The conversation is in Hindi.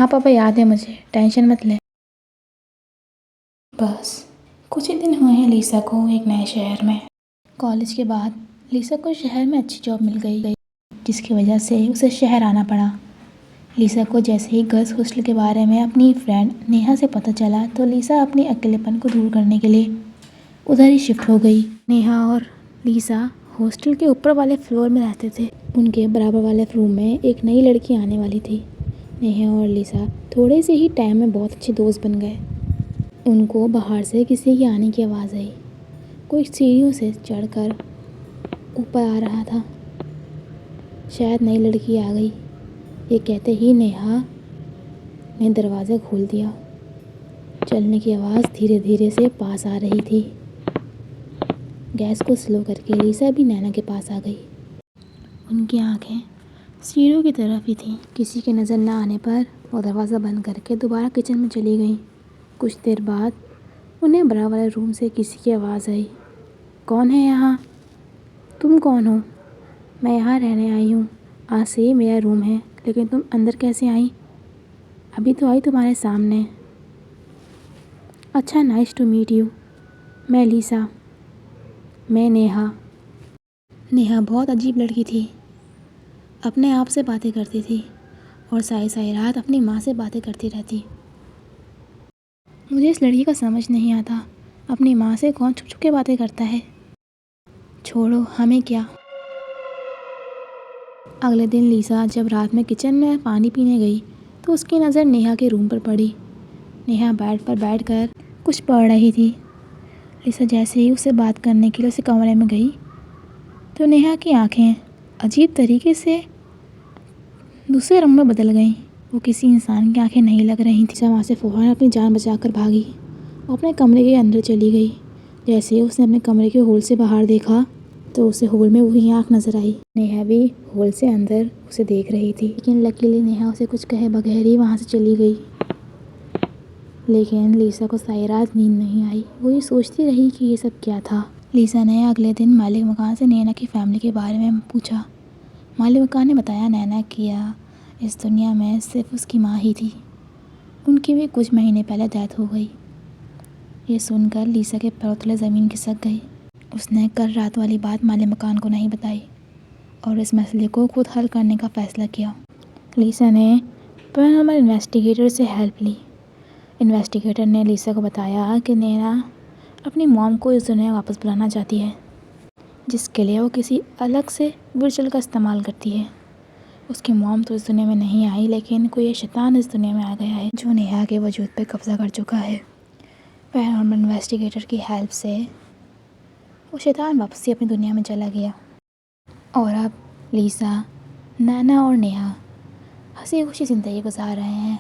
हाँ पापा, याद है मुझे, टेंशन मत ले। बस कुछ ही दिन हुए हैं लीसा को एक नए शहर में। कॉलेज के बाद लीसा को शहर में अच्छी जॉब मिल गई, जिसकी वजह से उसे शहर आना पड़ा। लीसा को जैसे ही गर्ल्स हॉस्टल के बारे में अपनी फ्रेंड नेहा से पता चला तो लीसा अपने अकेलेपन को दूर करने के लिए उधर ही शिफ्ट हो गई। नेहा और लीसा हॉस्टल के ऊपर वाले फ्लोर में रहते थे। उनके बराबर वाले रूम में एक नई लड़की आने वाली थी। नेहा और लीसा थोड़े से ही टाइम में बहुत अच्छे दोस्त बन गए। उनको बाहर से किसी के आने की आवाज़ आई। कोई सीढ़ियों से चढ़कर ऊपर आ रहा था। शायद नई लड़की आ गई, ये कहते ही नेहा ने दरवाज़ा खोल दिया। चलने की आवाज़ धीरे धीरे से पास आ रही थी। गैस को स्लो करके लीसा भी नैना के पास आ गई। उनकी आंखें सीढ़ियों की तरफ ही थीं। किसी के नज़र न आने पर वो दरवाज़ा बंद करके दोबारा किचन में चली गई। कुछ देर बाद उन्हें बराबर वाले रूम से किसी की आवाज़ आई। कौन है यहाँ? तुम कौन हो? मैं यहाँ रहने आई हूँ, आज से ही मेरा रूम है, लेकिन तुम अंदर कैसे आई? अभी तो आई तुम्हारे सामने। अच्छा, नाइस टू मीट यू। मैं लीसा। मैं नेहा। नेहा बहुत अजीब लड़की थी। अपने आप से बातें करती थी और सारी सारी रात अपनी माँ से बातें करती रहती। मुझे इस लड़की का समझ नहीं आता, अपनी माँ से कौन छुप छुप के बातें करता है। छोड़ो, हमें क्या। अगले दिन लीसा जब रात में किचन में पानी पीने गई तो उसकी नज़र नेहा के रूम पर पड़ी। नेहा बेड पर बैठकर कुछ पढ़ रही थी। लीसा जैसे ही उससे बात करने के लिए उसे कमरे में गई तो नेहा की आंखें अजीब तरीके से दूसरे रंग में बदल गईं। वो किसी इंसान की आंखें नहीं लग रही थी। वहाँ से फ़ौरन अपनी जान बचाकर भागी और अपने कमरे के अंदर चली गई। जैसे ही उसने अपने कमरे के होल से बाहर देखा तो उसे होल में वही आँख नज़र आई। नेहा भी होल से अंदर उसे देख रही थी, लेकिन लकीली नेहा उसे कुछ कहे बगैर ही वहाँ से चली गई। लेकिन लीसा को सारी रात नींद नहीं आई। वो ये सोचती रही कि ये सब क्या था। लीसा ने अगले दिन मालिक मकान से नैना की फैमिली के बारे में पूछा। मालिक मकान ने बताया नैना किया इस दुनिया में सिर्फ उसकी माँ ही थी। उनकी भी कुछ महीने पहले डेथ हो गई। ये सुनकर लीसा के पैरों तले ज़मीन खिसक गई। उसने कल रात वाली बात मालिक मकान को नहीं बताई और इस मसले को खुद हल करने का फ़ैसला किया। लीसा ने पैरानॉर्मल इन्वेस्टिगेटर से हेल्प ली। इन्वेस्टिगेटर ने लीसा को बताया कि नैना अपनी मॉम को इस दुनिया में वापस बुलाना चाहती है, जिसके लिए वो किसी अलग से वर्चुअल का इस्तेमाल करती है। उसकी मॉम तो इस दुनिया में नहीं आई, लेकिन कोई शैतान इस दुनिया में आ गया है जो नेहा के वजूद पे कब्ज़ा कर चुका है। पैरानॉर्मल इन्वेस्टिगेटर की हेल्प से वो शैतान वापस से अपनी दुनिया में चला गया और अब लीसा, नैना और नेहा हंसी खुशी ज़िंदगी गुजार रहे हैं।